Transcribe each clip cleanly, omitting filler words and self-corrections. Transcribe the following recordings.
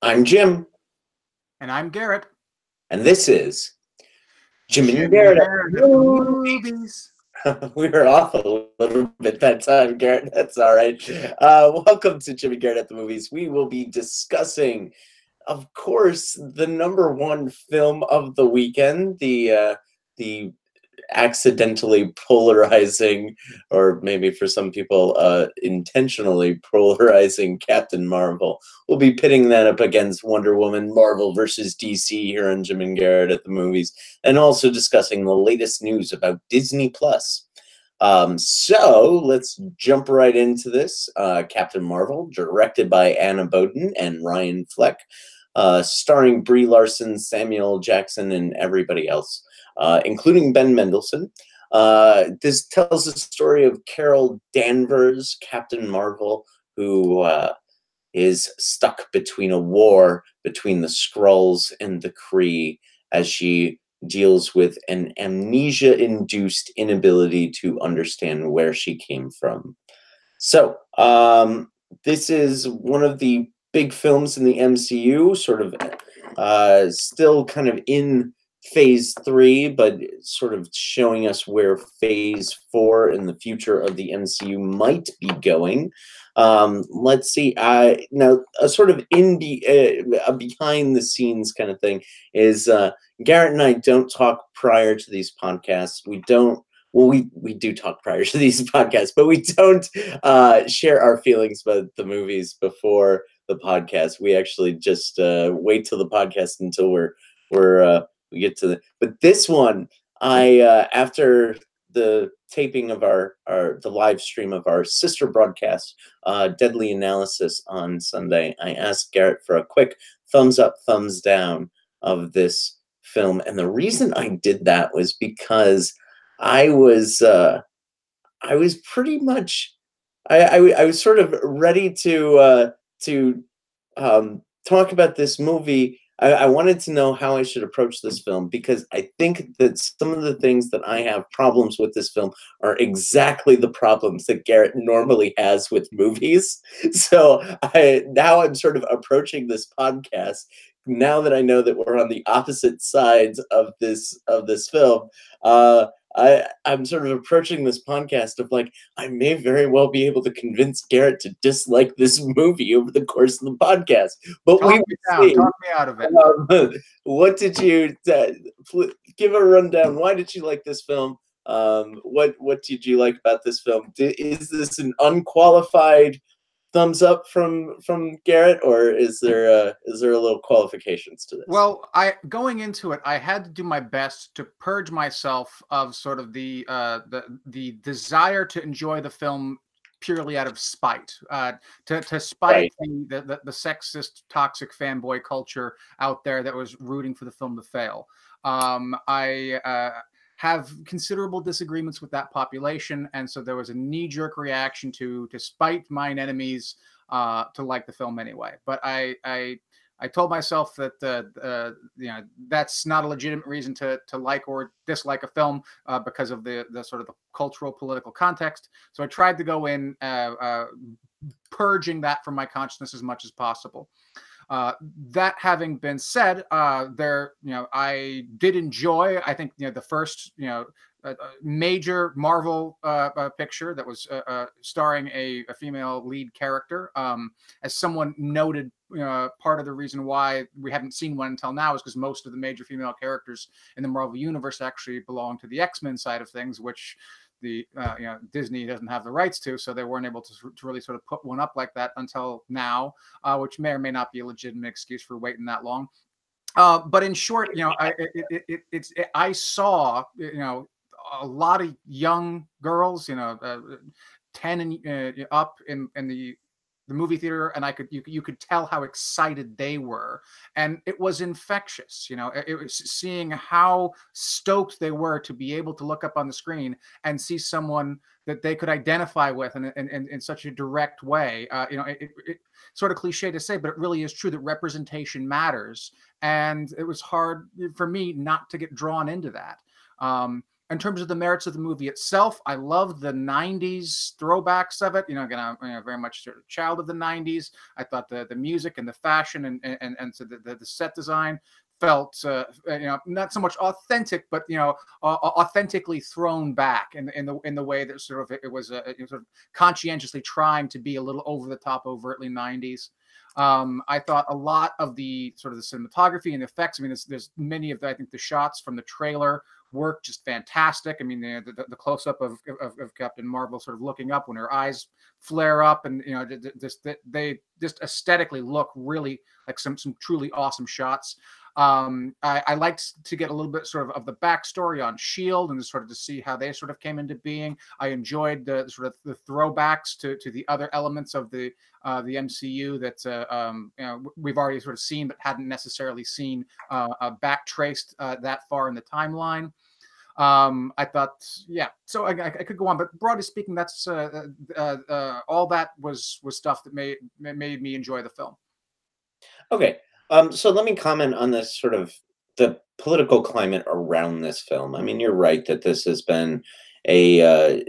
I'm Jim, And I'm Garrett. and this is Jim and Jim and Garrett at Garrett at the the movies. movies. We were off a little bit that time, Garrett. That's all right. Welcome to Jim and Garrett at the movies. We will be discussing, of course, the number one film of the weekend, the accidentally polarizing, or maybe for some people intentionally polarizing Captain Marvel. We'll be pitting that up against Wonder Woman, Marvel versus DC here on Jim and Garrett at the movies, and also discussing the latest news about Disney Plus. So let's jump right into this. Captain Marvel, directed by Anna Boden and Ryan Fleck, starring Brie Larson, Samuel Jackson, and everybody else, including Ben Mendelsohn. This tells the story of Carol Danvers, Captain Marvel, who is stuck between a war between the Skrulls and the Kree as she deals with an amnesia-induced inability to understand where she came from. So, this is one of the big films in the MCU, sort of still kind of in phase 3, but sort of showing us where phase 4 in the future of the MCU might be going. Let's see. Now, a sort of a behind the scenes kind of thing is Garrett and I don't talk prior to these podcasts. We don't. Well, we do talk prior to these podcasts, but we don't share our feelings about the movies before the podcast. We actually just wait till the podcast until we get to the. But this one, I after the taping of the live stream of our sister broadcast, Deadly Analysis on Sunday, I asked Garrett for a quick thumbs up, thumbs down of this film, and the reason I did that was because I was pretty much I was sort of ready to talk about this movie. I wanted to know how I should approach this film because I think that some of the things that I have problems with this film are exactly the problems that Garrett normally has with movies. So now I'm sort of approaching this podcast now that I know that we're on the opposite sides of this film. I'm sort of approaching this podcast of like, I may very well be able to convince Garrett to dislike this movie over the course of the podcast, but Talk me down. Talk me out of it. What did you give a rundown? Why did you like this film? What did you like about this film? Is this an unqualified thumbs up from Garrett, or is there a little qualifications to this? Well, going into it, I had to do my best to purge myself of sort of the desire to enjoy the film purely out of spite, to spite the sexist, toxic fanboy culture out there that was rooting for the film to fail. I have considerable disagreements with that population, and so there was a knee-jerk reaction to spite mine enemies to like the film anyway. But I told myself that that's not a legitimate reason to like or dislike a film because of the sort of the cultural political context. So I tried to go in purging that from my consciousness as much as possible. That having been said, I did enjoy, I think, the first, major Marvel picture that was starring a female lead character. As someone noted, part of the reason why we haven't seen one until now is because most of the major female characters in the Marvel universe actually belong to the X-Men side of things, which Disney doesn't have the rights to, so they weren't able to really sort of put one up like that until now, which may or may not be a legitimate excuse for waiting that long. But in short, I saw a lot of young girls, 10 and up in the movie theater, and you could tell how excited they were, and it was infectious. It was seeing how stoked they were to be able to look up on the screen and see someone that they could identify with in such a direct way. It sort of cliche to say, but it really is true that representation matters, and it was hard for me not to get drawn into that. In terms of the merits of the movie itself, I love the 90s throwbacks of it. You know, again, I'm very much a child of the 90s. I thought the music and the fashion and so the set design felt not so much authentic, but authentically thrown back in the way that sort of it was sort of conscientiously trying to be a little over the top, overtly 90s. I thought a lot of the sort of the cinematography and effects. I mean, there's many of I think the shots from the trailer work just fantastic. I mean, the close up of Captain Marvel sort of looking up when her eyes flare up, and they just aesthetically look really like some truly awesome shots. I liked to get a little bit sort of the backstory on Shield and sort of to see how they sort of came into being. I enjoyed the sort of the throwbacks to the other elements of the MCU that we've already sort of seen but hadn't necessarily seen back traced that far in the timeline. I thought, yeah, so I could go on, but broadly speaking, that's all that was stuff that made me enjoy the film. Okay. So let me comment on this sort of the political climate around this film. I mean, you're right that this has been I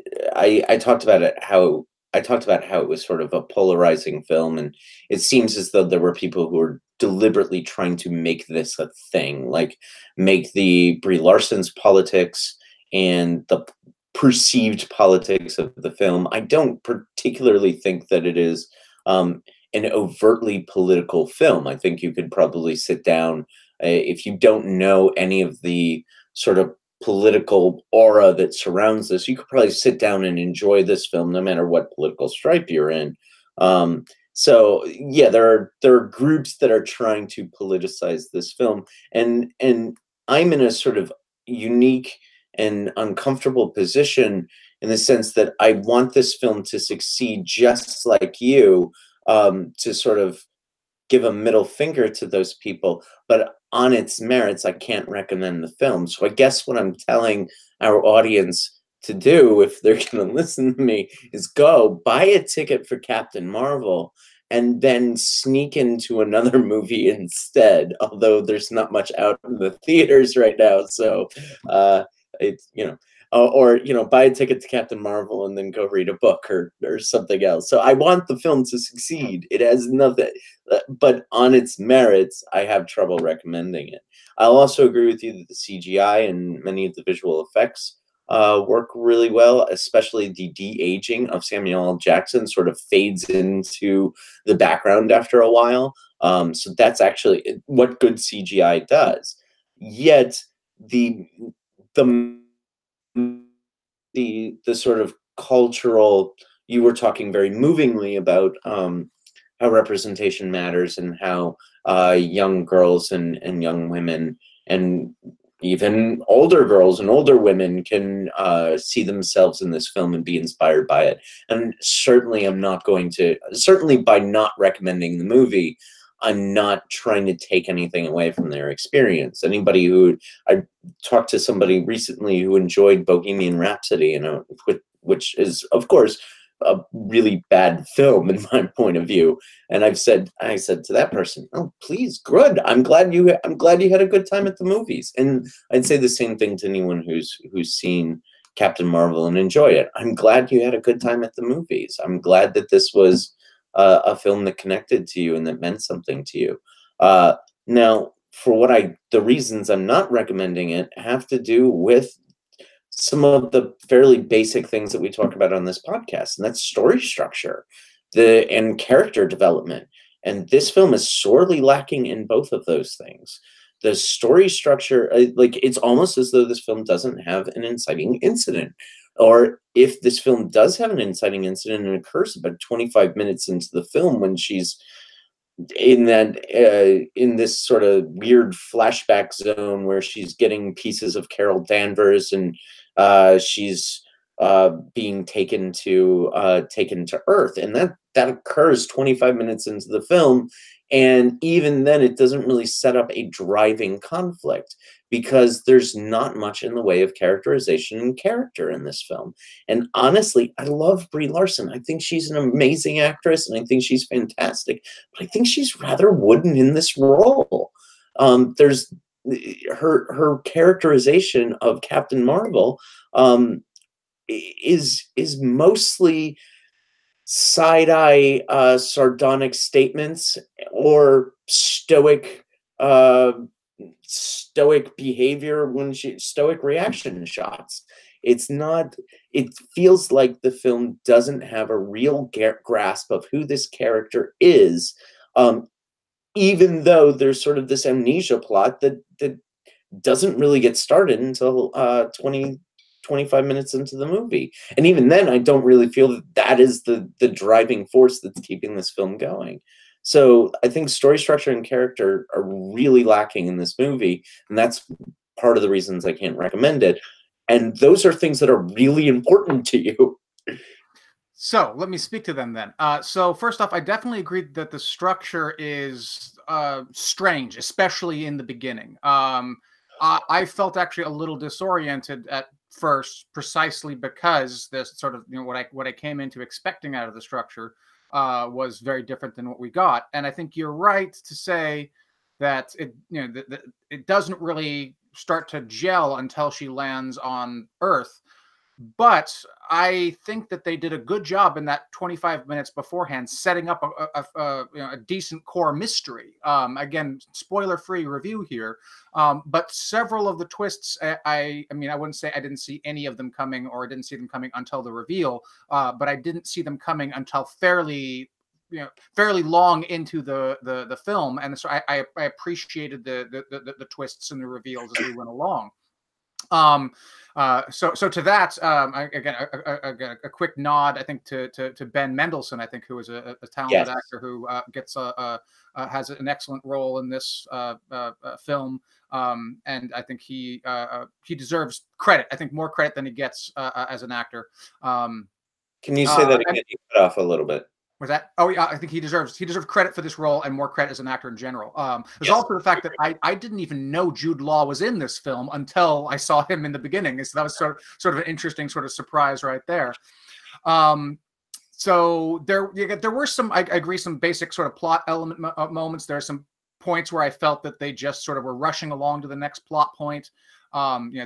talked about it how it was sort of a polarizing film, and it seems as though there were people who were deliberately trying to make this a thing, like make the Brie Larson's politics and the perceived politics of the film. I don't particularly think that it is an overtly political film. I think you could probably sit down if you don't know any of the sort of political aura that surrounds this, you could probably sit down and enjoy this film no matter what political stripe you're in. So yeah, there are groups that are trying to politicize this film, and I'm in a sort of unique and uncomfortable position in the sense that I want this film to succeed just like you, to sort of give a middle finger to those people, but on its merits, I can't recommend the film. So I guess what I'm telling our audience to do, if they're going to listen to me, is go buy a ticket for Captain Marvel and then sneak into another movie instead. Although there's not much out in the theaters right now, so it's or buy a ticket to Captain Marvel and then go read a book or something else. So I want the film to succeed. It has nothing, but on its merits, I have trouble recommending it. I'll also agree with you that the CGI and many of the visual effects work really well, especially the de-aging of Samuel L. Jackson sort of fades into the background after a while. So that's actually what good CGI does. Yet the sort of cultural, you were talking very movingly about how representation matters and how young girls and young women and even older girls and older women can see themselves in this film and be inspired by it. And certainly certainly by not recommending the movie, I'm not trying to take anything away from their experience. I talked to somebody recently who enjoyed Bohemian Rhapsody, which is, of course, a really bad film in my point of view. And I said to that person, "Oh, please, good. I'm glad you had a good time at the movies." And I'd say the same thing to anyone who's seen Captain Marvel and enjoy it. I'm glad you had a good time at the movies. I'm glad that this was a film that connected to you and that meant something to you. Now, the reasons I'm not recommending it have to do with some of the fairly basic things that we talk about on this podcast, and that's story structure, and character development. And this film is sorely lacking in both of those things. The story structure, it's almost as though this film doesn't have an inciting incident. Or if this film does have an inciting incident, it occurs about 25 minutes into the film when she's in this sort of weird flashback zone where she's getting pieces of Carol Danvers, and she's being taken to Earth, and that occurs 25 minutes into the film. And even then, it doesn't really set up a driving conflict because there's not much in the way of characterization and character in this film. And honestly, I love Brie Larson. I think she's an amazing actress, and I think she's fantastic. But I think she's rather wooden in this role. There's her characterization of Captain Marvel is mostly side-eye sardonic statements or uh, stoic behavior when she stoic reaction shots. It's not. It feels like the film doesn't have a real grasp of who this character is, even though there's sort of this amnesia plot that doesn't really get started until 25 minutes into the movie. And even then, I don't really feel that that is the driving force that's keeping this film going. So I think story structure and character are really lacking in this movie, and that's part of the reasons I can't recommend it. And those are things that are really important to you. So let me speak to them then. So first off, I definitely agree that the structure is strange, especially in the beginning. I felt actually a little disoriented at first, precisely because this sort of what I came into expecting out of the structure was very different than what we got. And I think you're right to say that it doesn't really start to gel until she lands on Earth. But I think that they did a good job in that 25 minutes beforehand, setting up a decent core mystery. Again, spoiler-free review here, but several of the twists, I mean, I wouldn't say I didn't see any of them coming, or I didn't see them coming until the reveal, but I didn't see them coming until fairly long into the film, and so I appreciated the twists and the reveals as we went along. So to that, again, a quick nod, I think, to Ben Mendelsohn, I think, who is a talented Yes. actor who has an excellent role in this film, and I think he deserves credit. I think more credit than he gets as an actor. Can you say that again? You cut off a little bit. Was that? Oh yeah, I think he deserves credit for this role and more credit as an actor in general. There's Yes. also the fact that I didn't even know Jude Law was in this film until I saw him in the beginning. So that was sort of an interesting sort of surprise right there. So there were some, I agree, some basic sort of plot element moments. There are some points where I felt that they just sort of were rushing along to the next plot point.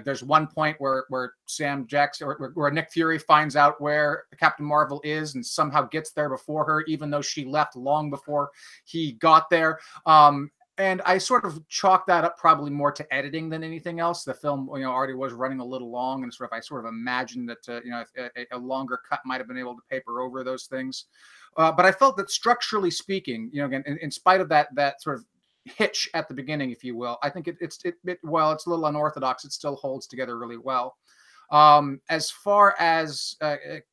There's one point where Sam Jackson, where Nick Fury finds out where Captain Marvel is and somehow gets there before her, even though she left long before he got there. And I sort of chalked that up probably more to editing than anything else. The film, already was running a little long, and I sort of imagined that a longer cut might have been able to paper over those things. But I felt that structurally speaking, again, in spite of that sort of hitch at the beginning, if you will, I think while it's a little unorthodox, it still holds together really well. As far as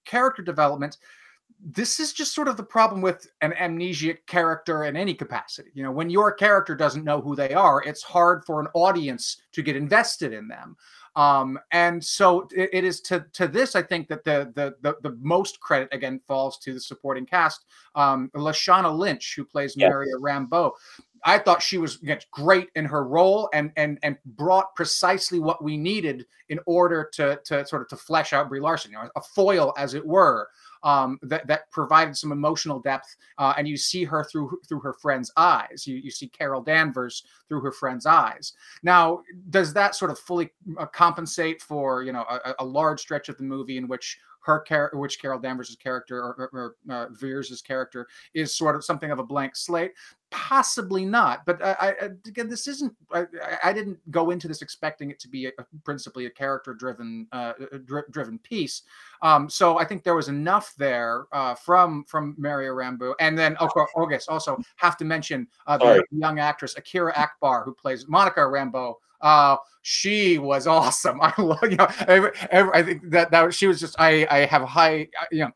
character development, this is just sort of the problem with an amnesiac character in any capacity. When your character doesn't know who they are, it's hard for an audience to get invested in them. And so it is to this, I think, that the most credit again falls to the supporting cast. Lashana Lynch, who plays Maria Rambeau, I thought she was great in her role and brought precisely what we needed in order to sort of flesh out Brie Larson, a foil, as it were. That provided some emotional depth, and you see her through her friend's eyes. You see Carol Danvers through her friend's eyes. Now, does that sort of fully compensate for a large stretch of the movie in which Carol Danvers' character or Veers' character is sort of something of a blank slate? Possibly not, but again, this isn't. I didn't go into this expecting it to be principally a character-driven driven piece. So I think there was enough there from Maria Rambeau, and then also have to mention the young actress Akira Akbar, who plays Monica Rambeau. She was awesome. I think that she was just. I have high.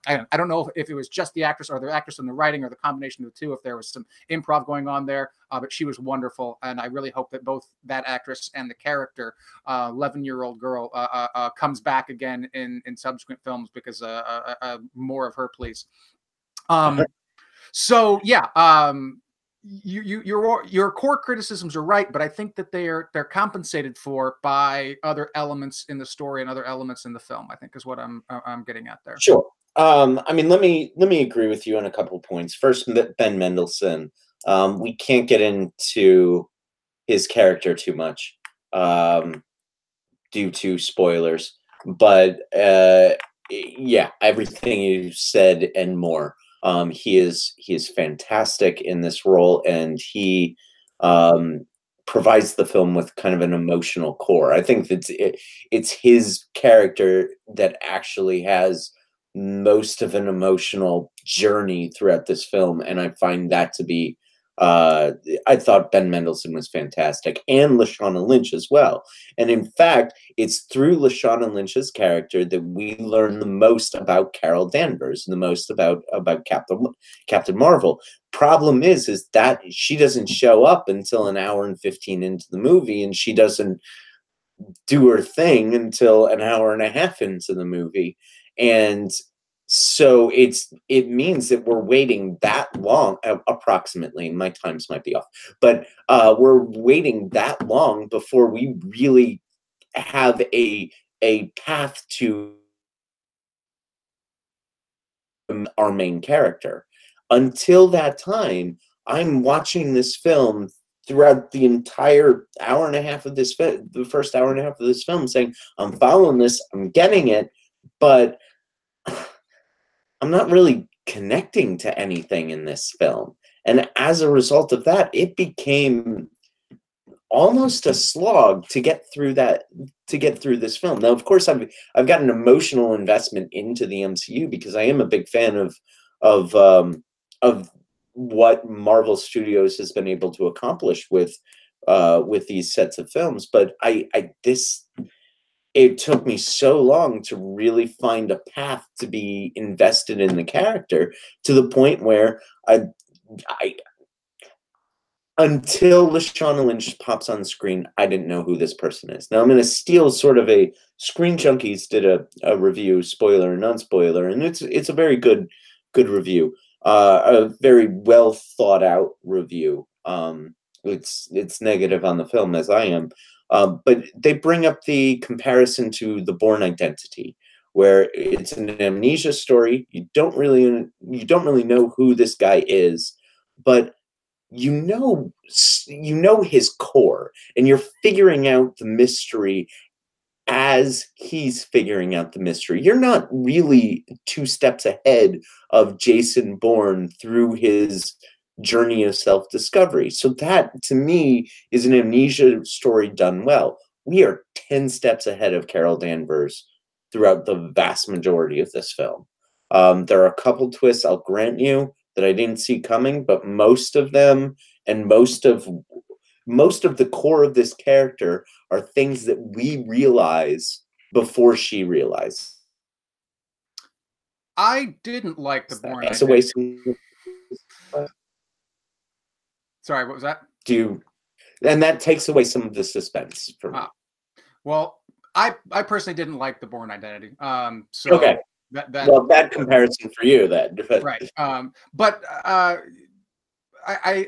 I don't know if it was just the actress or the actress and the writing or the combination of the two. If there was some improv going on there, but she was wonderful, and I really hope that both that actress and the character, 11-year-old girl, comes back again in subsequent films, because more of her, please. So yeah. Your core criticisms are right, but I think that they're compensated for by other elements in the story and other elements in the film, I think, is what I'm getting at there. Sure. I mean, let me agree with you on a couple of points. First, Ben Mendelsohn. We can't get into his character too much. um, due to spoilers. But yeah, everything you said and more. He is fantastic in this role, and he um, provides the film with kind of an emotional core. I think it's his character that actually has most of an emotional journey throughout this film, and I find that to be. Uh, I thought Ben Mendelsohn was fantastic, and Lashana Lynch as well. And in fact, it's through Lashana Lynch's character that we learn the most about Carol Danvers, the most about Captain Marvel. Problem is that she doesn't show up until an hour and 15 into the movie, and she doesn't do her thing until an hour and a half into the movie. And so it means that we're waiting that long, approximately. My times might be off, but we're waiting that long before we really have a path to our main character. Until that time, I'm watching this film throughout the entire hour and a half of the first hour and a half of this film, saying, I'm following this, I'm getting it, but I'm not really connecting to anything in this film. And as a result of that, it became almost a slog to get through this film. Now, of course, I've got an emotional investment into the MCU because I am a big fan of what Marvel Studios has been able to accomplish with these sets of films. But it took me so long to really find a path to be invested in the character, to the point where I until Lashana Lynch pops on screen, I didn't know who this person is. Now I'm going to steal sort of a Screen Junkies did a review, spoiler and non-spoiler, and it's a very good review, a very well thought out review. It's negative on the film, as I am, but they bring up the comparison to The Bourne Identity, where it's an amnesia story. You don't really know who this guy is, but you know his core, and you're figuring out the mystery as he's figuring out the mystery. You're not really two steps ahead of Jason Bourne through his journey of self-discovery. So that, to me, is an amnesia story done well. We are 10 steps ahead of Carol Danvers throughout the vast majority of this film. There are a couple twists, I'll grant you, that I didn't see coming, but most of them, and most of the core of this character, are things that we realize before she realizes. I didn't like the Bourne Takes away Identity. Sorry, what was that? And that takes away some of the suspense for me. Well, I personally didn't like the Bourne Identity. So okay. Bad comparison for you then. Right. But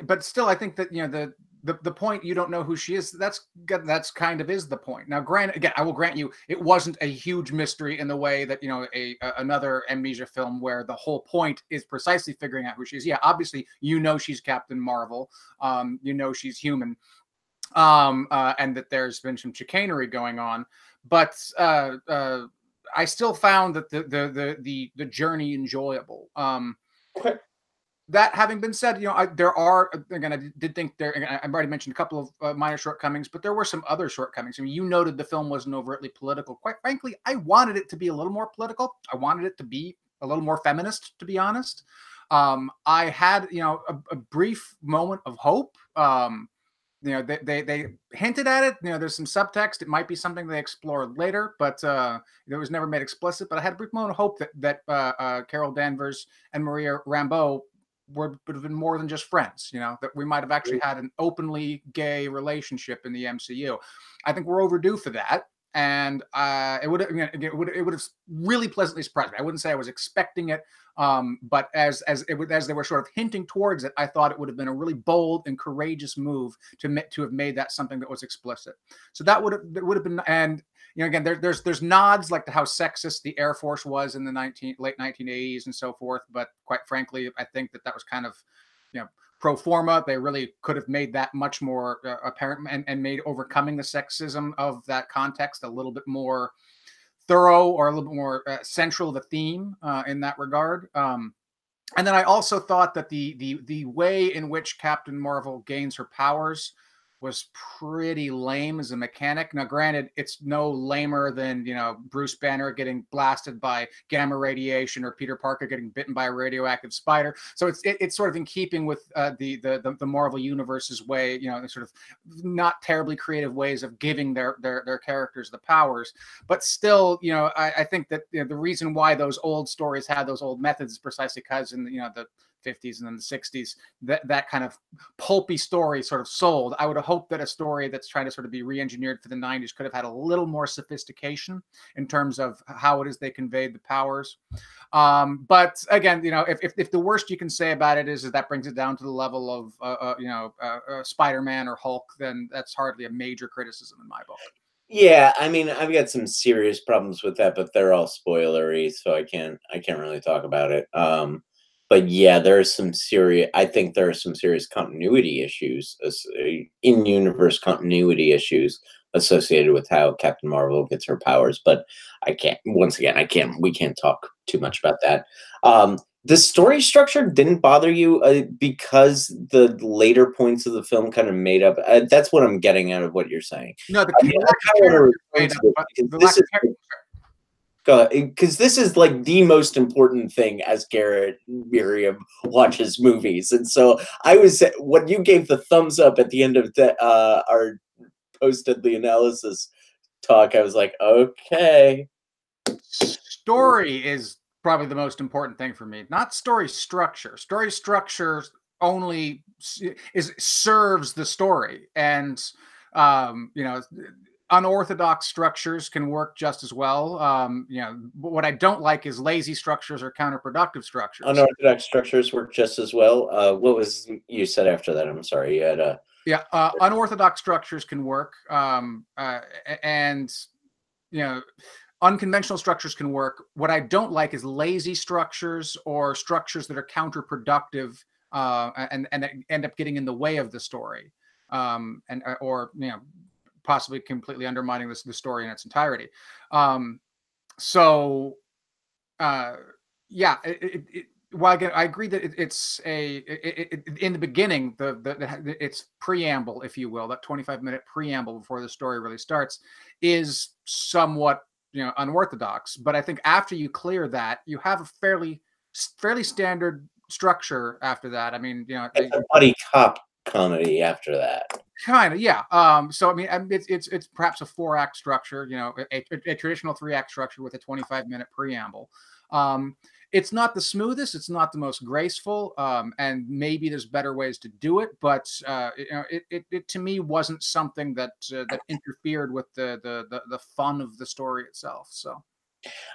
but still, I think that, you know, the point, you don't know who she is, that's kind of is the point. Now, granted, again, I will grant you, it wasn't a huge mystery in the way that, you know, another amnesia film where the whole point is precisely figuring out who she is. Yeah, obviously, you know, she's Captain Marvel. You know, she's human. And that there's been some chicanery going on, but I still found that the journey enjoyable. That having been said, you know, there are, again, I did think I already mentioned a couple of minor shortcomings, but there were some other shortcomings. I mean, you noted the film wasn't overtly political. Quite frankly, I wanted it to be a little more political. I wanted it to be a little more feminist, to be honest. I had, you know, a brief moment of hope. You know, they hinted at it. You know, there's some subtext. It might be something they explore later, but it was never made explicit. But I had a brief moment of hope that Carol Danvers and Maria Rambeau would have been more than just friends. You know, that we might have actually had an openly gay relationship in the MCU. I think we're overdue for that. And it would have really pleasantly surprised me. I wouldn't say I was expecting it, but as they were sort of hinting towards it, I thought it would have been a really bold and courageous move to have made that something that was explicit. So that would have been, and you know, again, there's nods like to how sexist the Air Force was in the late 1980s and so forth. But quite frankly, I think that was kind of, you know, pro forma. They really could have made that much more apparent, and made overcoming the sexism of that context a little bit more thorough, or a little bit more central to the theme in that regard. And then I also thought that the way in which Captain Marvel gains her powers was pretty lame as a mechanic. Now, granted, it's no lamer than, you know, Bruce Banner getting blasted by gamma radiation, or Peter Parker getting bitten by a radioactive spider. So it's sort of in keeping with the Marvel Universe's way, you know, sort of not terribly creative ways of giving their characters the powers. But still, you know, I think that, you know, the reason why those old stories had those old methods is precisely because in, you know, the 50s and then the 60s, that kind of pulpy story sort of sold. I would have hoped that a story that's trying to sort of be re-engineered for the 90s could have had a little more sophistication in terms of how it is they conveyed the powers. But again, you know, if the worst you can say about it is that brings it down to the level of Spider-Man or Hulk, then that's hardly a major criticism in my book. Yeah, I mean, I've got some serious problems with that, but they're all spoilery, so I can't really talk about it. But yeah, I think there are some serious continuity issues, in-universe continuity issues associated with how Captain Marvel gets her powers. But once again, we can't talk too much about that. The story structure didn't bother you because the later points of the film kind of made up. That's what I'm getting out of what you're saying. No, the I mean, I kind of want to made up, but the this lack is of because this is like the most important thing as Garrett Miriam watches movies. And so when you gave the thumbs up at the end of our posted the analysis talk, I was like, okay. story is probably the most important thing for me, not story structure. Story structure only serves the story, and you know, unorthodox structures can work just as well. You know, what I don't like is lazy structures or counterproductive structures. Unorthodox structures work just as well. What was you said after that? I'm sorry. You had Yeah, unorthodox structures can work, and you know, unconventional structures can work. What I don't like is lazy structures, or structures that are counterproductive, and end up getting in the way of the story, and or, you know, possibly completely undermining the story in its entirety. So yeah, well, again, I agree that in the beginning, its preamble, if you will, that 25-minute preamble before the story really starts, is somewhat, you know, unorthodox. But I think after you clear that, you have a fairly standard structure after that. I mean, you know, it's a buddy cop comedy after that. kind of, yeah. So I mean, it's perhaps a 4-act structure, you know, a traditional 3-act structure with a 25-minute preamble. It's not the smoothest, it's not the most graceful, and maybe there's better ways to do it. But you know, it to me wasn't something that interfered with the fun of the story itself. So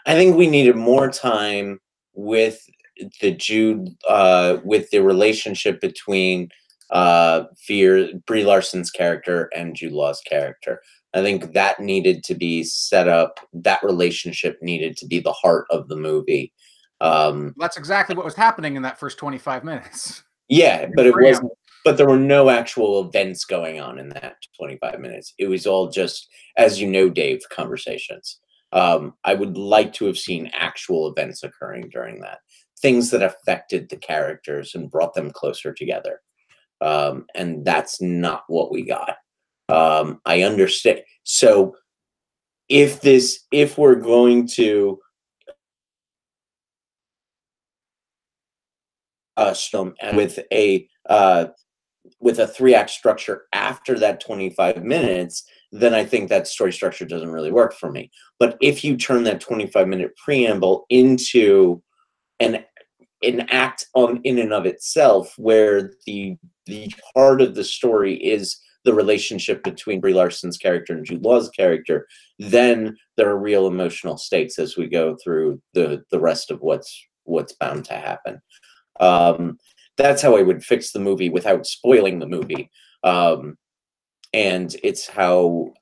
I think we needed more time with with the relationship between Brie Larson's character and Jude Law's character. I think that needed to be set up. That relationship needed to be the heart of the movie. that's exactly what was happening in that first 25 minutes. Yeah, but it wasn't. But there were no actual events going on in that 25 minutes. It was all just, as you know, Dave, conversations. I would like to have seen actual events occurring during that, things that affected the characters and brought them closer together. And that's not what we got. I understand. So if we're going to with a 3-act structure after that 25 minutes, then I think that story structure doesn't really work for me. But if you turn that 25-minute preamble into an act in and of itself, where the heart of the story is the relationship between Brie Larson's character and Jude Law's character, then there are real emotional stakes as we go through the rest of what's bound to happen. That's how I would fix the movie without spoiling the movie. And it's how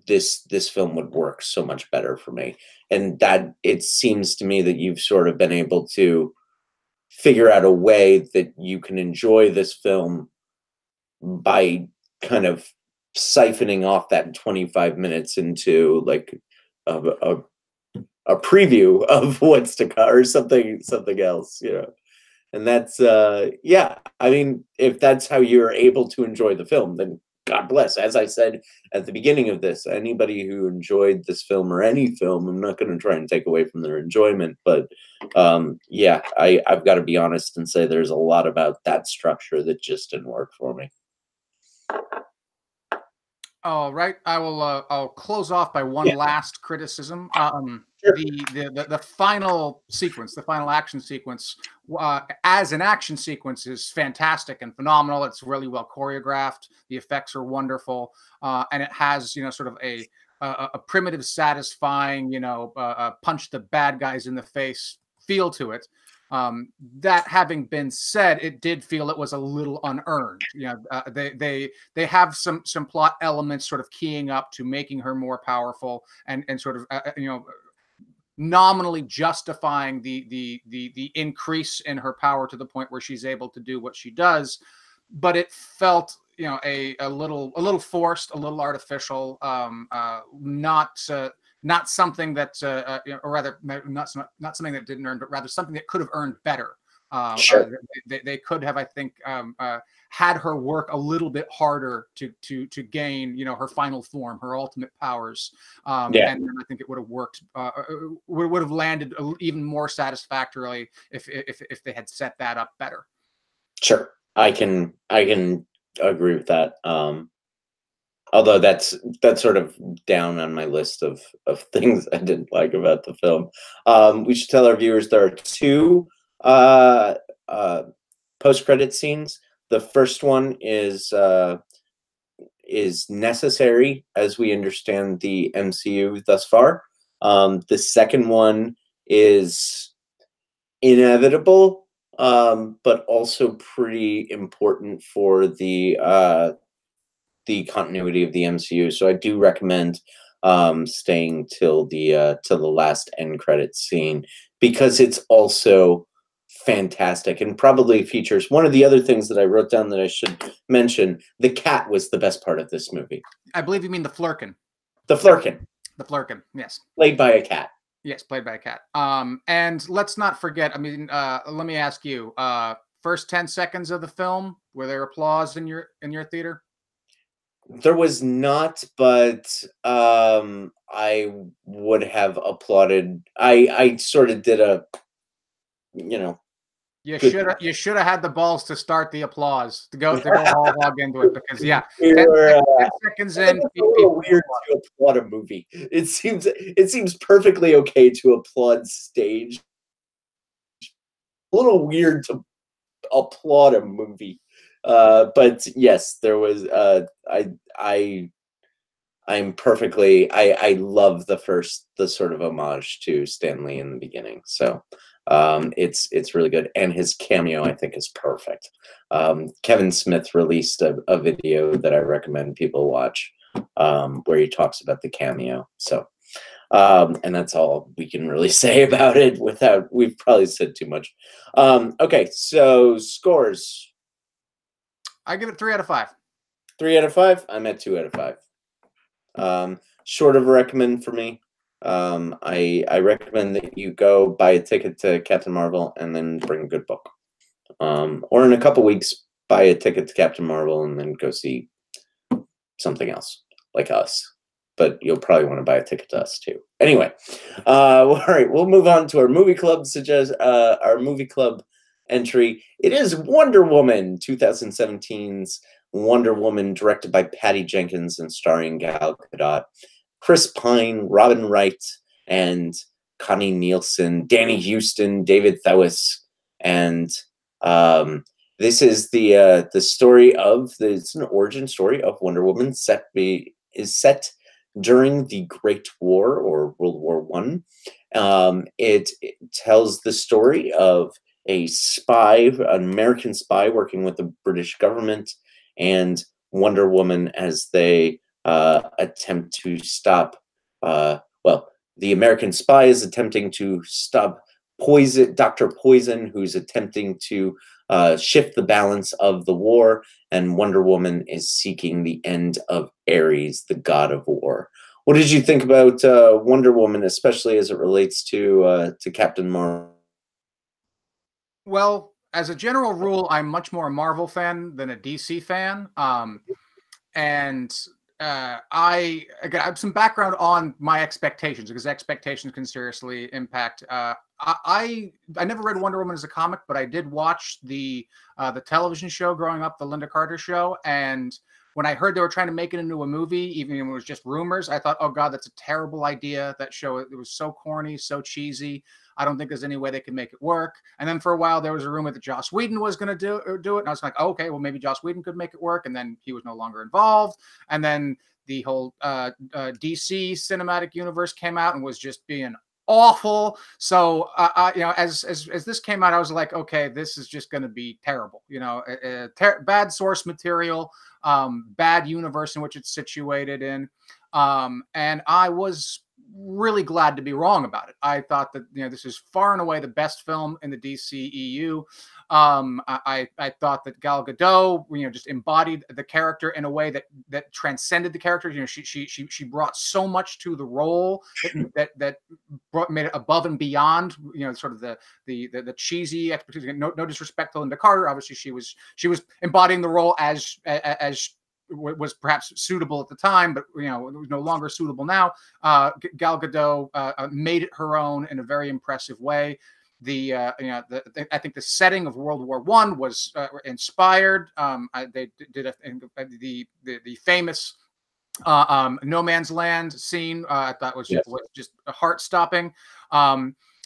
this film would work so much better for me. And that it seems to me that you've sort of been able to figure out a way that you can enjoy this film by kind of siphoning off that 25 minutes into like a preview of what's to come or something else, you know. And that's yeah, I mean, if that's how you're able to enjoy the film, then God bless. As I said at the beginning of this, anybody who enjoyed this film or any film, I'm not going to try and take away from their enjoyment, but yeah, I've got to be honest and say there's a lot about that structure that just didn't work for me. All right, I'll close off by one last criticism. Sure. The final sequence, the final action sequence, as an action sequence, is fantastic and phenomenal. It's really well choreographed. The effects are wonderful, and it has, you know, sort of a primitive, satisfying, you know, punch the bad guys in the face feel to it. That having been said, it did feel it was a little unearned. You know, they have some plot elements sort of keying up to making her more powerful and sort of you know, nominally justifying the increase in her power to the point where she's able to do what she does, but it felt, you know, a little forced, a little artificial, not something that, you know, or rather, not something that didn't earn, but rather something that could have earned better. Sure. They could have, I think, had her work a little bit harder to gain, you know, her final form, her ultimate powers. And I think it would have worked, would have landed even more satisfactorily if they had set that up better. Sure, I can agree with that. Although that's sort of down on my list of things I didn't like about the film. We should tell our viewers there are two post-credit scenes. The first one is necessary as we understand the MCU thus far. The second one is inevitable, but also pretty important for the continuity of the MCU. So I do recommend staying till the last end credit scene, because it's also fantastic and probably features one of the other things that I wrote down that I should mention. The cat was the best part of this movie. I believe you mean the Flurkin. The Flurkin. The Flurkin, yes. Played by a cat. Yes, played by a cat. And let's not forget, I mean, let me ask you, first 10 seconds of the film, were there applause in your theater? There was not, but I would have applauded. I sort of did a, you know, you should have had the balls to start the applause, to go all hog into it, because 10 seconds in, it's a little weird to applaud a movie. It seems perfectly okay to applaud stage. A little weird to applaud a movie. But yes, there was. I'm perfectly. I love the sort of homage to Stan Lee in the beginning. So it's really good, and his cameo I think is perfect. Kevin Smith released a video that I recommend people watch, where he talks about the cameo. So. And that's all we can really say about it without, we've probably said too much. Okay, so scores. I give it 3 out of 5. 3 out of 5? I'm at 2 out of 5. Short of a recommend for me. I recommend that you go buy a ticket to Captain Marvel and then bring a good book. Or in a couple weeks, buy a ticket to Captain Marvel and then go see something else, like Us. But you'll probably want to buy a ticket to Us too. Anyway, all right, we'll move on to our movie club our movie club entry. It is Wonder Woman, 2017's Wonder Woman, directed by Patty Jenkins and starring Gal Gadot, Chris Pine, Robin Wright, and Connie Nielsen, Danny Houston, David Thewlis, and this is the story of it's an origin story of Wonder Woman set during the Great War, or World War One. It tells the story of a spy, an American spy working with the British government, and Wonder Woman as they attempt to stop, the American spy is attempting to stop Poison, Dr. Poison, who's attempting to shift the balance of the war, and Wonder Woman is seeking the end of Ares, the god of war. What did you think about Wonder Woman, especially as it relates to Captain Marvel? Well, as a general rule, I'm much more a Marvel fan than a DC fan. And I have some background on my expectations, because expectations can seriously impact. I never read Wonder Woman as a comic, but I did watch the television show growing up, the Linda Carter show, and when I heard they were trying to make it into a movie, even when it was just rumors, I thought, oh God, that's a terrible idea. That show, it was so corny, so cheesy. I don't think there's any way they can make it work. And then for a while, there was a rumor that Joss Whedon was going to do it. And I was like, oh, okay, well, maybe Joss Whedon could make it work. And then he was no longer involved. And then the whole DC cinematic universe came out and was just being awful. So, as this came out, I was like, okay, this is just going to be terrible. Bad source material, bad universe in which it's situated in. And I was really glad to be wrong about it. I thought that this is far and away the best film in the DCEU. I thought that Gal Gadot just embodied the character in a way that transcended the character. She brought so much to the role that made it above and beyond sort of the cheesy expertise. No disrespect to Linda Carter, obviously she was embodying the role as was perhaps suitable at the time, but it was no longer suitable now. Gal Gadot made it her own in a very impressive way. I think the setting of World War I was inspired. They did the famous No Man's Land scene. I thought was just heart stopping.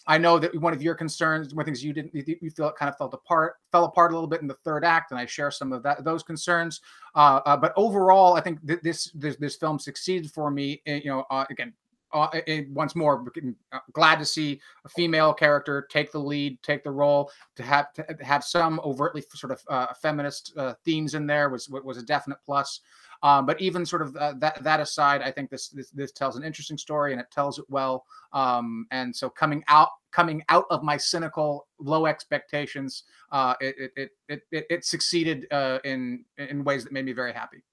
I know that one of your concerns, one of the things you feel it kind of fell apart a little bit in the third act, and I share some of those concerns. But overall, I think this film succeeded for me. Again, once more, glad to see a female character take the lead, take the role. To have some overtly sort of feminist themes in there was a definite plus. But even sort of that aside, I think this tells an interesting story, and it tells it well. And so coming out of my cynical low expectations, it succeeded in ways that made me very happy.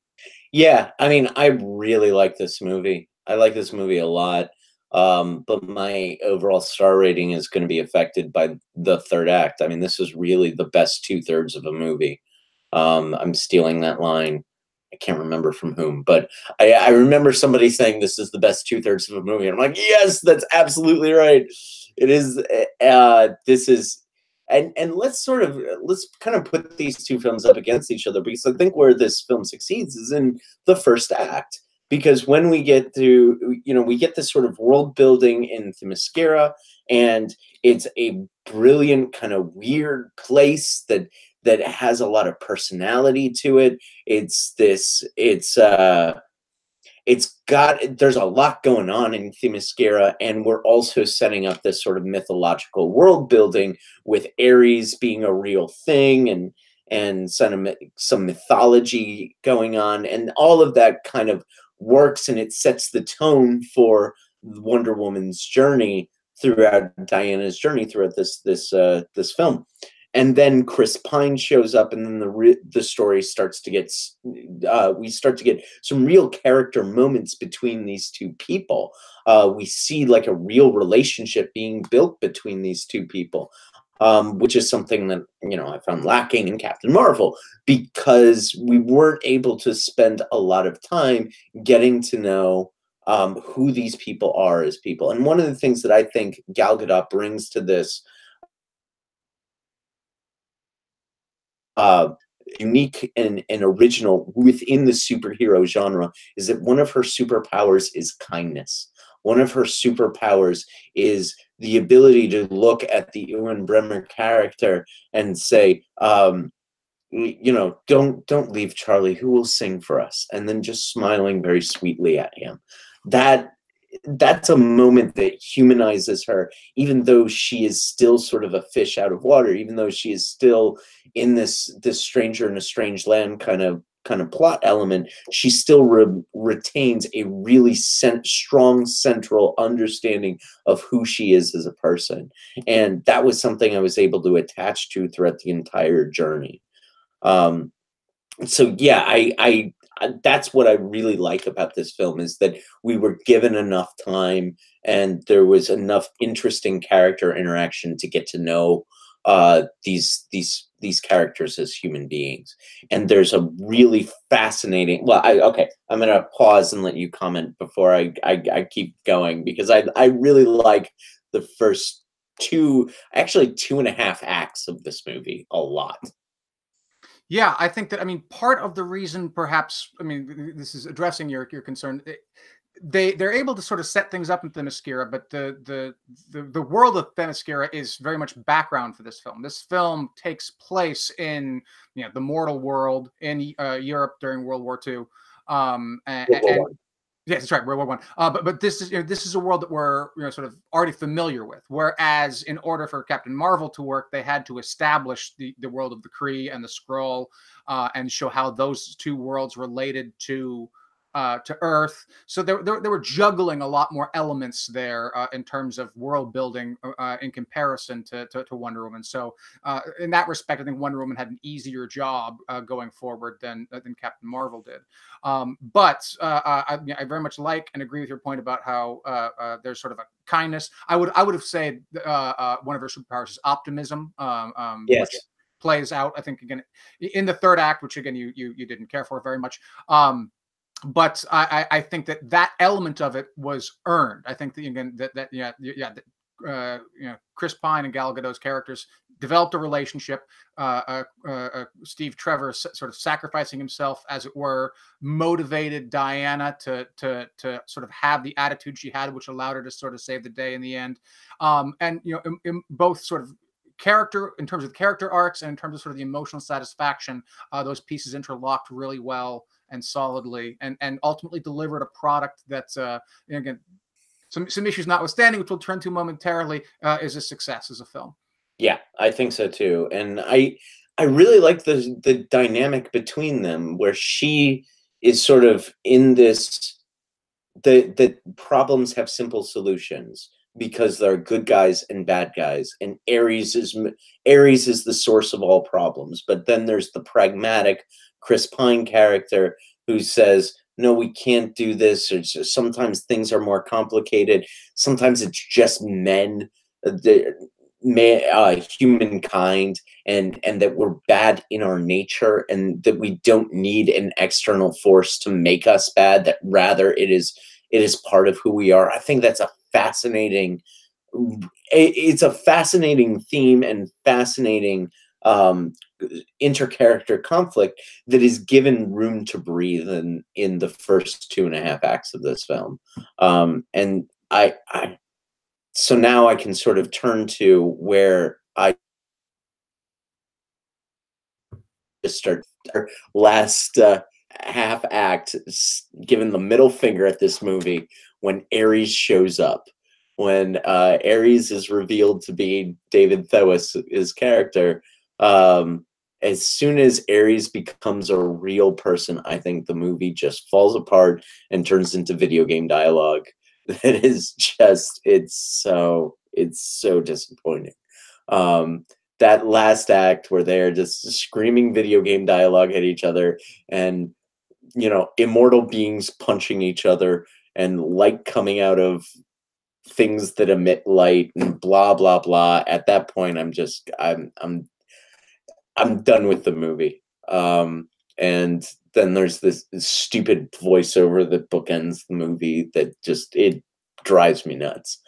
Yeah, I mean, I really like this movie. I like this movie a lot. But my overall star rating is going to be affected by the third act. I mean, this is really the best 2/3 of a movie. I'm stealing that line. I can't remember from whom, but I remember somebody saying this is the best 2/3 of a movie. And I'm like, yes, that's absolutely right. It is. This is, and let's kind of put these two films up against each other, because I think where this film succeeds is in the first act. Because when we get to, we get this sort of world building in Themyscira, and it's a brilliant kind of weird place that has a lot of personality to it. There's a lot going on in Themyscira, and we're also setting up this sort of mythological world building with Ares being a real thing, and some mythology going on, and all of that kind of works, and it sets the tone for Wonder Woman's journey Diana's journey throughout this film. And then Chris Pine shows up, and then the story starts to get we start to get some real character moments between these two people. We see like a real relationship being built between these two people, which is something that I found lacking in Captain Marvel, because we weren't able to spend a lot of time getting to know who these people are as people. And one of the things that I think Gal Gadot brings to this unique and original within the superhero genre is that one of her superpowers is kindness. One of her superpowers is the ability to look at the Ewan Bremer character and say, don't leave Charlie, who will sing for us, and then just smiling very sweetly at him. That's a moment that humanizes her, even though she is still sort of a fish out of water, even though she is still in this stranger in a strange land kind of kind of plot element, she still retains a really strong central understanding of who she is as a person. And that was something I was able to attach to throughout the entire journey. So yeah, that's what I really like about this film, is that we were given enough time and there was enough interesting character interaction to get to know these characters as human beings. And there's a really fascinating, well, okay, I'm gonna pause and let you comment before I keep going, because I really like the first actually 2.5 acts of this movie a lot. Yeah, I think that, I mean, part of the reason, perhaps, I mean, this is addressing your concern. They're able to sort of set things up in Themyscira, but the world of Themyscira is very much background for this film. This film takes place in, you know, the mortal world in Europe during World War II, World War and One. yes, that's right, World War One. But this is, you know, this is a world that we're, you know, sort of already familiar with. Whereas in order for Captain Marvel to work, they had to establish the world of the Kree and the Skrull, and show how those two worlds related to Earth. So they were juggling a lot more elements there in terms of world building in comparison to Wonder Woman. So in that respect, I think Wonder Woman had an easier job going forward than Captain Marvel did. But I very much like and agree with your point about how there's sort of a kindness. I would have said one of her superpowers is optimism, which Yes. plays out, I think, again in the third act, which again you didn't care for very much. But I think that element of it was earned. I think that, again, you know, Chris Pine and Gal Gadot's characters developed a relationship. Steve Trevor sort of sacrificing himself, as it were, motivated Diana to sort of have the attitude she had, which allowed her to sort of save the day in the end. And you know, in both sort of character, in terms of character arcs and in terms of sort of the emotional satisfaction, those pieces interlocked really well and solidly, and ultimately delivered a product that's, again, some issues notwithstanding, which we'll turn to momentarily, is a success as a film. Yeah, I think so too. And I really like the dynamic between them, where she is sort of in this, the problems have simple solutions because there are good guys and bad guys, and Ares is the source of all problems. But then there's the pragmatic Chris Pine character who says, no, we can't do this. Or sometimes things are more complicated. Sometimes it's just men, humankind, and that we're bad in our nature, and that we don't need an external force to make us bad, that rather it is part of who we are. I think that's a fascinating, it's a fascinating theme and fascinating intercharacter conflict that is given room to breathe in the first 2.5 acts of this film. And I so now I can sort of turn to where I just start our last half act, giving the middle finger at this movie when Ares shows up. When Ares is revealed to be David Thewlis' character, as soon as Ares becomes a real person, I think the movie just falls apart and turns into video game dialogue. That is just, it's so disappointing. That last act where they're just screaming video game dialogue at each other, and you know, immortal beings punching each other, and light coming out of things that emit light, and blah blah blah. At that point, I'm done with the movie. And then there's this stupid voiceover that bookends the movie that just, it drives me nuts.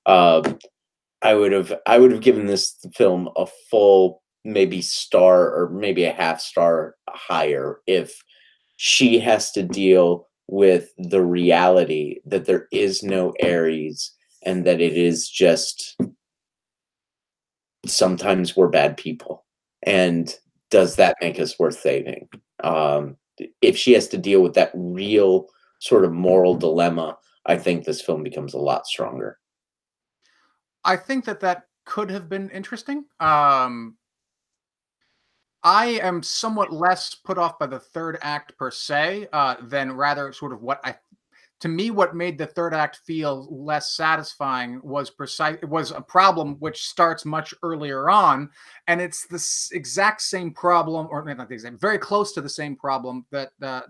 I would have given this film a full maybe star, or maybe a half star higher, if she has to deal with the reality that there is no Ares, and that it is just, sometimes we're bad people. And does that make us worth saving? If she has to deal with that real sort of moral dilemma, I think this film becomes a lot stronger. I think that could have been interesting. I am somewhat less put off by the third act per se, than rather sort of to me, what made the third act feel less satisfying was a problem which starts much earlier on, and it's the exact same problem, or not the exact, very close to the same problem that I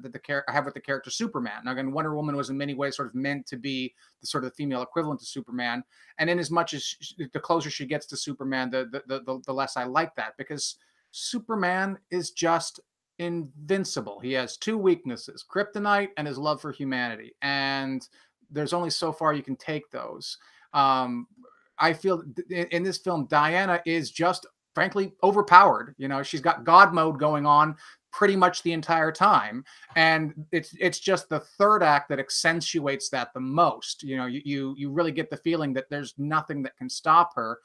have with the character Superman. Now, again, Wonder Woman was in many ways sort of meant to be the sort of female equivalent to Superman, and in as much as the closer she gets to Superman, the less I like that, because Superman is just invincible. He has two weaknesses: kryptonite and his love for humanity. And there's only so far you can take those. I feel in this film, Diana is just frankly overpowered. You know, she's got God mode going on pretty much the entire time, and it's just the third act that accentuates that the most. You know, you really get the feeling that there's nothing that can stop her.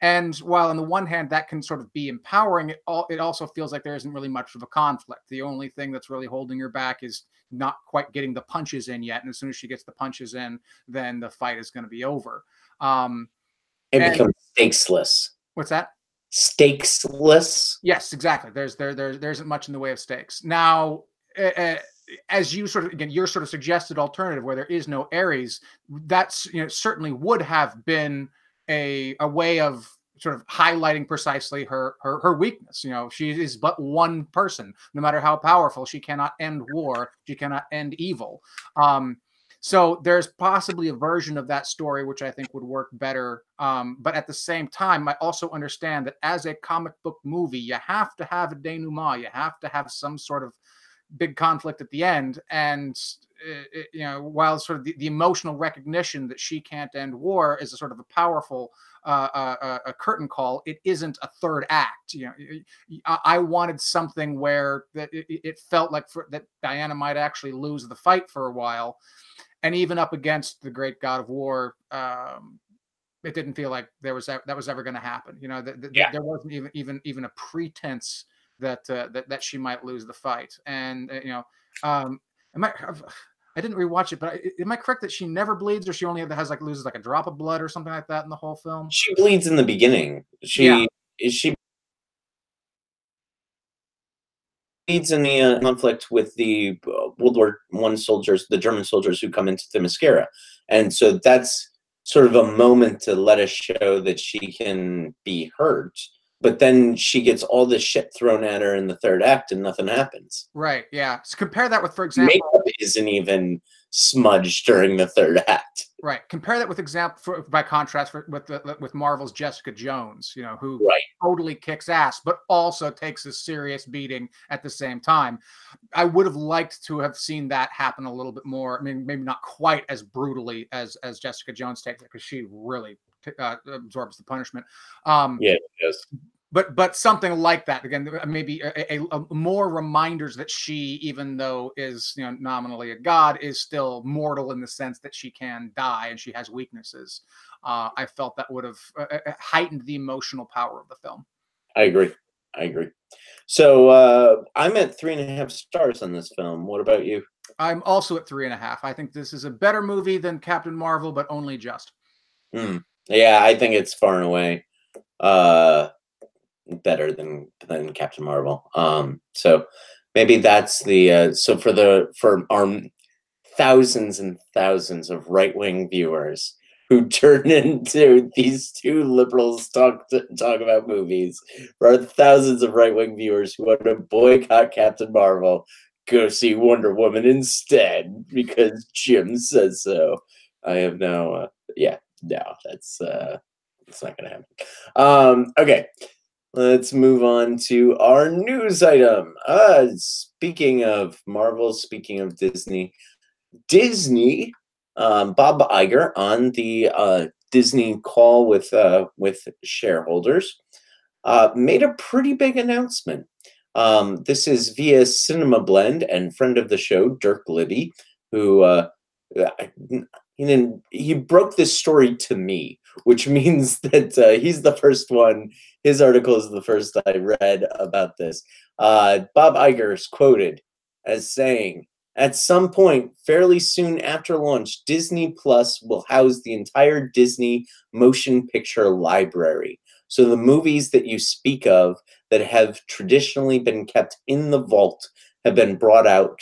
And while on the one hand that can sort of be empowering, it also feels like there isn't really much of a conflict. The only thing that's really holding her back is not quite getting the punches in yet. And as soon as she gets the punches in, then the fight is going to be over. It becomes stakesless. What's that? Stakesless. Yes, exactly. There isn't much in the way of stakes. Now, as you sort of, again, your sort of suggested alternative where there is no Ares, that's, you know, certainly would have been a way of sort of highlighting precisely her weakness. You know, she is but one person. No matter how powerful, she cannot end war. She cannot end evil. So there's possibly a version of that story which I think would work better. But at the same time, I also understand that as a comic book movie, you have to have a denouement. You have to have some sort of big conflict at the end. And you know, while sort of the emotional recognition that she can't end war is a sort of a powerful a curtain call, it isn't a third act. You know, I wanted something where that it felt like that Diana might actually lose the fight for a while, and even up against the great god of war, it didn't feel like that was ever going to happen. You know, there wasn't even a pretense that she might lose the fight. And you know, I didn't rewatch it, but am I correct that she never bleeds, or she only loses like a drop of blood or something like that in the whole film? She bleeds in the beginning. She bleeds in the conflict with the World War I soldiers, the German soldiers who come into Themyscira, and so that's sort of a moment to let us show that she can be hurt. But then she gets all this shit thrown at her in the third act, and nothing happens. Right. Yeah. So compare that with, for example, makeup isn't even smudged during the third act. Right. Compare that with by contrast with Marvel's Jessica Jones, you know, who totally kicks ass, but also takes a serious beating at the same time. I would have liked to have seen that happen a little bit more. I mean, maybe not quite as brutally as Jessica Jones takes it, because she really absorbs the punishment. Yeah, it does. But something like that, again, maybe a more reminders that she, even though is, you know, nominally a god, is still mortal in the sense that she can die and she has weaknesses. I felt that would have heightened the emotional power of the film. I agree. So I'm at 3.5 stars on this film. What about you? I'm also at 3.5. I think this is a better movie than Captain Marvel, but only just. Yeah, I think it's far and away better than Captain Marvel. So maybe that's the so for our thousands and thousands of right-wing viewers who turn into these two liberals talk about movies, for our thousands of right-wing viewers who want to boycott Captain Marvel, go see Wonder Woman instead because Jim says so. I have no that's not gonna happen. Okay. Let's move on to our news item. Speaking of Marvel, speaking of Disney, Bob Iger on the Disney call with shareholders made a pretty big announcement. This is via Cinema Blend and friend of the show, Dirk Liddy, who he broke this story to me, which means that he's the first one. His article is the first I read about this. Bob Iger is quoted as saying, "At some point, fairly soon after launch, Disney Plus will house the entire Disney motion picture library. So the movies that you speak of that have traditionally been kept in the vault have been brought out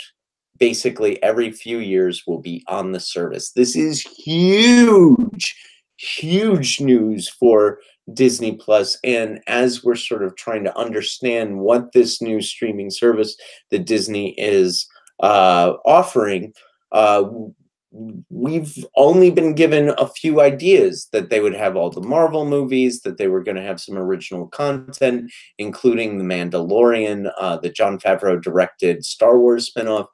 basically every few years, will be on the service. This is huge, huge news for Disney Plus. And as we're sort of trying to understand what this new streaming service that Disney is offering, we've only been given a few ideas: that they would have all the Marvel movies, that they were going to have some original content, including The Mandalorian, the Jon Favreau directed Star Wars spinoff.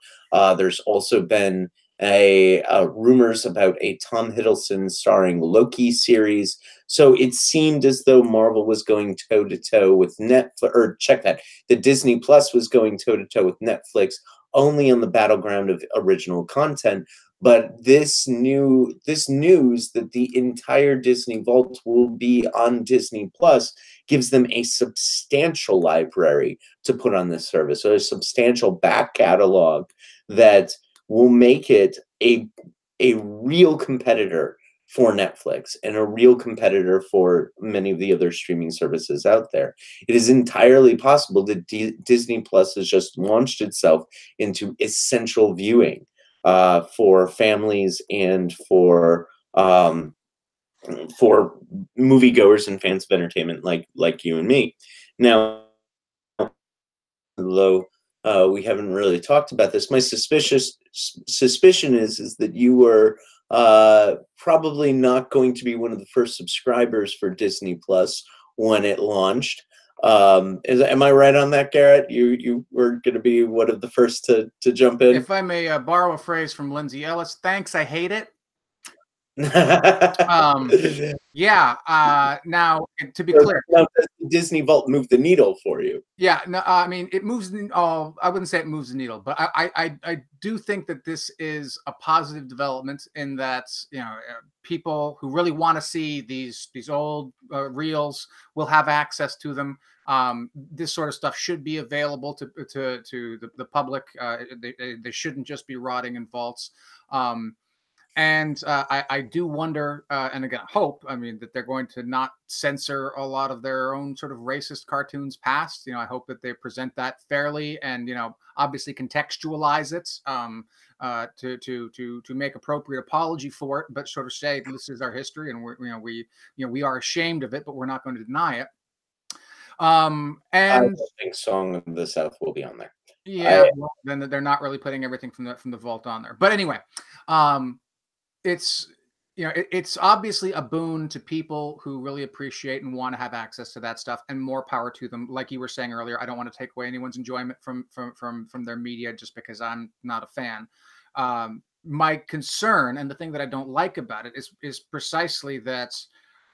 There's also been rumors about a Tom Hiddleston starring Loki series. So it seemed as though Marvel was going toe to toe with Netflix, or check that, the Disney Plus was going toe to toe with Netflix, only on the battleground of original content. But this news that the entire Disney Vault will be on Disney Plus gives them a substantial library to put on this service, so a substantial back catalog that will make it a real competitor for Netflix and a real competitor for many of the other streaming services out there. It is entirely possible that Disney Plus has just launched itself into essential viewing for families and for moviegoers and fans of entertainment like you and me. Now, although we haven't really talked about this, my suspicion is that you were probably not going to be one of the first subscribers for Disney Plus when it launched. Am I right on that, Garrett? You were going to be one of the first to jump in? If I may borrow a phrase from Lindsay Ellis, thanks, I hate it. Yeah. Now, to be clear, now, does the Disney Vault move the needle for you? Yeah. No, I mean, it moves. I wouldn't say it moves the needle, but I do think that this is a positive development in that, people who really want to see these old reels will have access to them. This sort of stuff should be available to the public. They shouldn't just be rotting in vaults. And I do wonder, and again, hope, I mean, that they're going to not censor a lot of their own sort of racist cartoons past. I hope that they present that fairly and, obviously contextualize it to make appropriate apology for it, but sort of say this is our history and we are ashamed of it, but we're not going to deny it. And I think Song of the South will be on there. Yeah, well, then they're not really putting everything from the vault on there. But anyway, it's it's obviously a boon to people who really appreciate and want to have access to that stuff, and more power to them. Like you were saying earlier, I don't want to take away anyone's enjoyment from their media just because I'm not a fan. My concern, and the thing that I don't like about it, is precisely that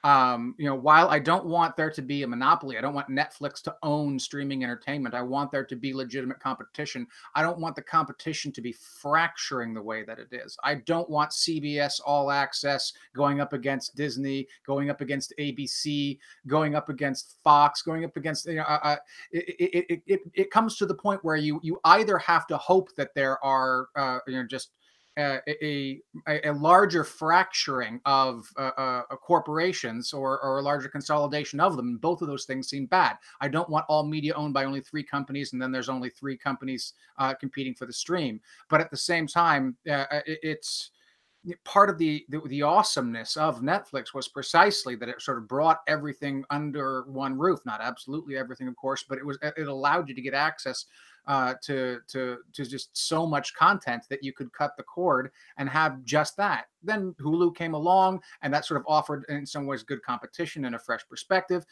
while I don't want there to be a monopoly, I don't want Netflix to own streaming entertainment. I want there to be legitimate competition. I don't want the competition to be fracturing the way that it is. I don't want CBS All Access going up against Disney, going up against ABC, going up against Fox, going up against, it comes to the point where you either have to hope that there are, just a larger fracturing of corporations or a larger consolidation of them. Both of those things seem bad. I don't want all media owned by only 3 companies, and then there's only 3 companies competing for the stream. But at the same time, it's part of the awesomeness of Netflix was precisely that it sort of brought everything under one roof. Not absolutely everything, of course, but it allowed you to get access to just so much content that you could cut the cord and have just that. Then Hulu came along, and that sort of offered, in some ways, good competition and a fresh perspective.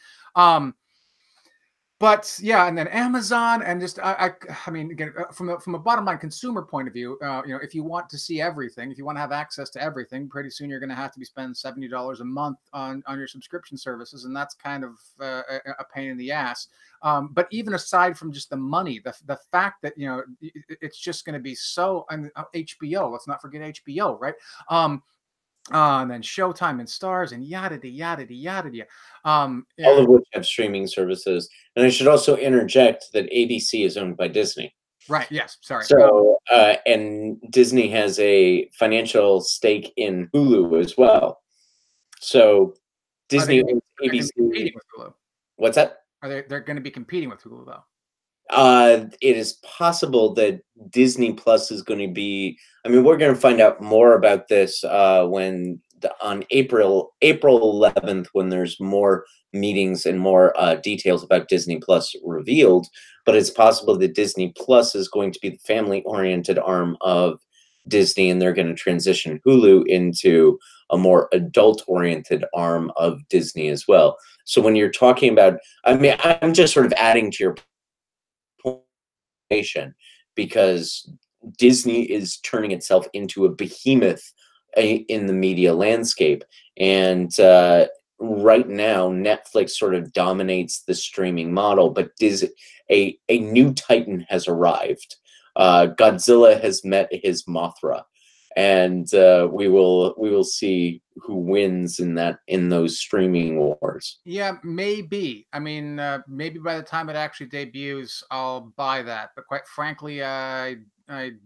But yeah, and then Amazon, and just I mean, again, from a bottom line consumer point of view, if you want to see everything, if you want to have access to everything, pretty soon you're going to have to be spending $70 a month on your subscription services, and that's kind of a pain in the ass. But even aside from just the money, the fact that it's just going to be so, and HBO, let's not forget HBO, right? And then Showtime and Stars and yada yada yada yada. All of which have streaming services. And I should also interject that ABC is owned by Disney. Right. Yes. Sorry. So, and Disney has a financial stake in Hulu as well. So Disney owns ABC. With Hulu. What's that? They're going to be competing with Hulu though? It is possible that Disney Plus is going to be. I mean, we're going to find out more about this on April 11th, when there's more meetings and more details about Disney Plus revealed. But it's possible that Disney Plus is going to be the family-oriented arm of Disney, and they're going to transition Hulu into a more adult-oriented arm of Disney as well. So when you're talking about, I mean, I'm just sort of adding to your because Disney is turning itself into a behemoth in the media landscape. And right now, Netflix sort of dominates the streaming model, but a new titan has arrived. Godzilla has met his Mothra, and we will see who wins in those streaming wars. Yeah, maybe. I mean, maybe by the time it actually debuts, I'll buy that. But quite frankly, I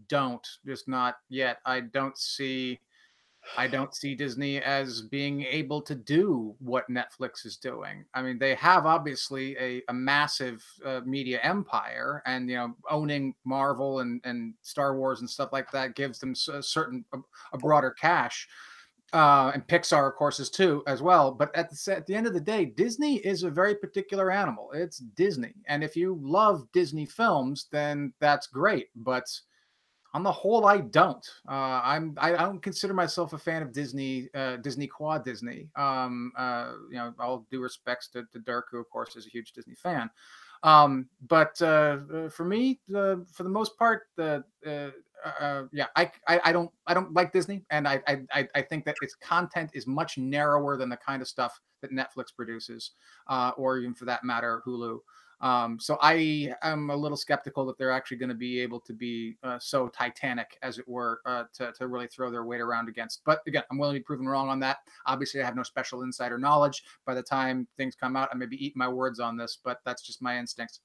don't. Just not yet. I don't see Disney as being able to do what Netflix is doing. I mean, they have obviously a massive media empire, and owning Marvel and Star Wars and stuff like that gives them a broader cache. And Pixar, of course, is too as well. But at the end of the day, Disney is a very particular animal. It's Disney, and if you love Disney films, then that's great. But on the whole, I don't. I don't consider myself a fan of Disney. Disney Quad Disney. All due respects to Dirk, who of course is a huge Disney fan. But for me, for the most part, yeah, I don't like Disney, and I think that its content is much narrower than the kind of stuff that Netflix produces, or even for that matter, Hulu. So I am a little skeptical that they're actually going to be able to be so titanic, as it were, to really throw their weight around against. But again, I'm willing to be proven wrong on that. Obviously, I have no special insider knowledge. By the time things come out, I may be eating my words on this, but that's just my instincts.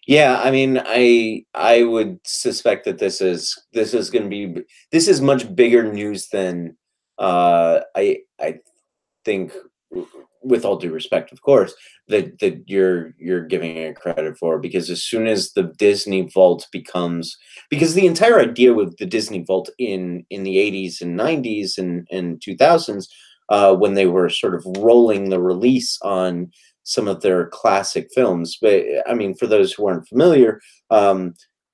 Yeah, I mean, I would suspect that this is much bigger news than I think, with all due respect, of course, that you're giving it credit for, because as soon as the Disney Vault becomes, because the entire idea with the Disney Vault in the 80s and 90s and 2000s, when they were sort of rolling the release on some of their classic films. But I mean, for those who aren't familiar,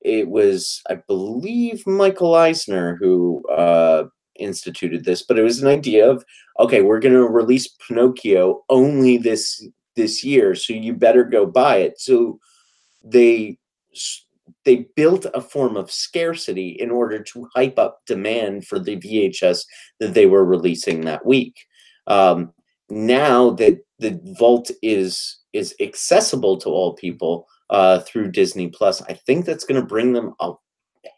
it was, I believe, Michael Eisner who instituted this, but it was an idea of, okay, we're going to release Pinocchio only this year, so you better go buy it. So they they built a form of scarcity in order to hype up demand for the VHS that they were releasing that week. Now that the vault is accessible to all people through Disney Plus, I think that's going to bring them a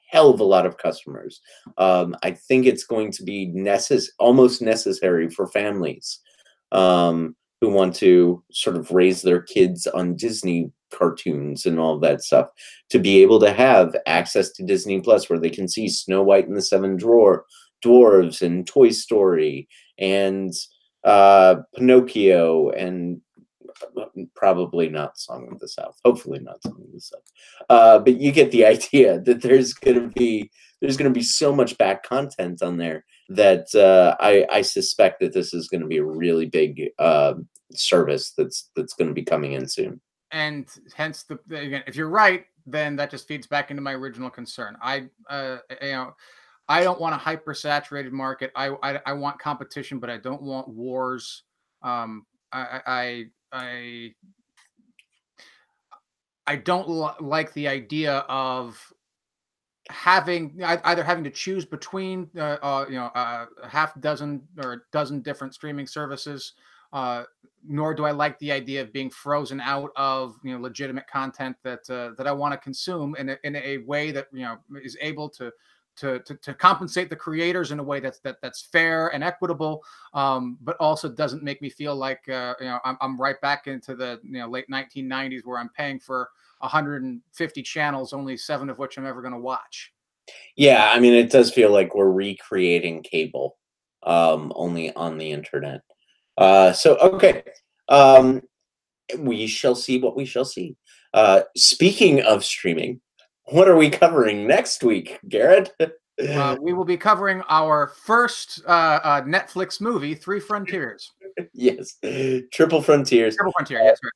hell of a lot of customers. I think it's going to be almost necessary for families who want to sort of raise their kids on Disney cartoons and all that stuff, to be able to have access to Disney Plus, where they can see Snow White and the Seven Dwarves and Toy Story and Pinocchio, and probably not Song of the South. Hopefully not Song of the South. But you get the idea that there's going to be so much back content on there that I suspect that this is going to be a really big service that's going to be coming in soon. And hence again, if you're right, then that just feeds back into my original concern. I don't want a hyper saturated market. I want competition, but I don't want wars. I don't like the idea of either having to choose between a half dozen or a dozen different streaming services, nor do I like the idea of being frozen out of legitimate content that I want to consume in a way that is able to compensate the creators in a way that's fair and equitable, but also doesn't make me feel like I'm right back into the late 1990s, where I'm paying for 150 channels, only 7 of which I'm ever going to watch. Yeah, I mean, it does feel like we're recreating cable, only on the internet. So okay. We shall see what we shall see. Speaking of streaming, what are we covering next week, Garrett? We will be covering our first Netflix movie, Three Frontiers. Yes, Triple Frontiers. Triple Frontier, yes, right.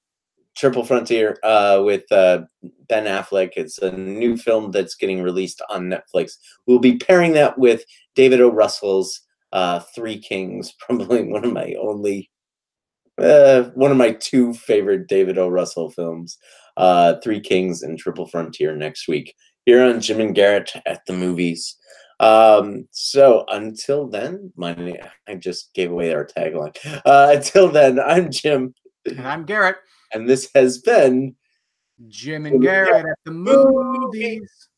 Triple Frontier with Ben Affleck. It's a new film that's getting released on Netflix. We'll be pairing that with David O. Russell's Three Kings, probably one of my two favorite David O. Russell films, Three Kings and Triple Frontier next week here on Jim and Garrett at the Movies. So until then, I just gave away our tagline. Until then, I'm Jim. And I'm Garrett. And this has been Jim and Garrett at the Movies.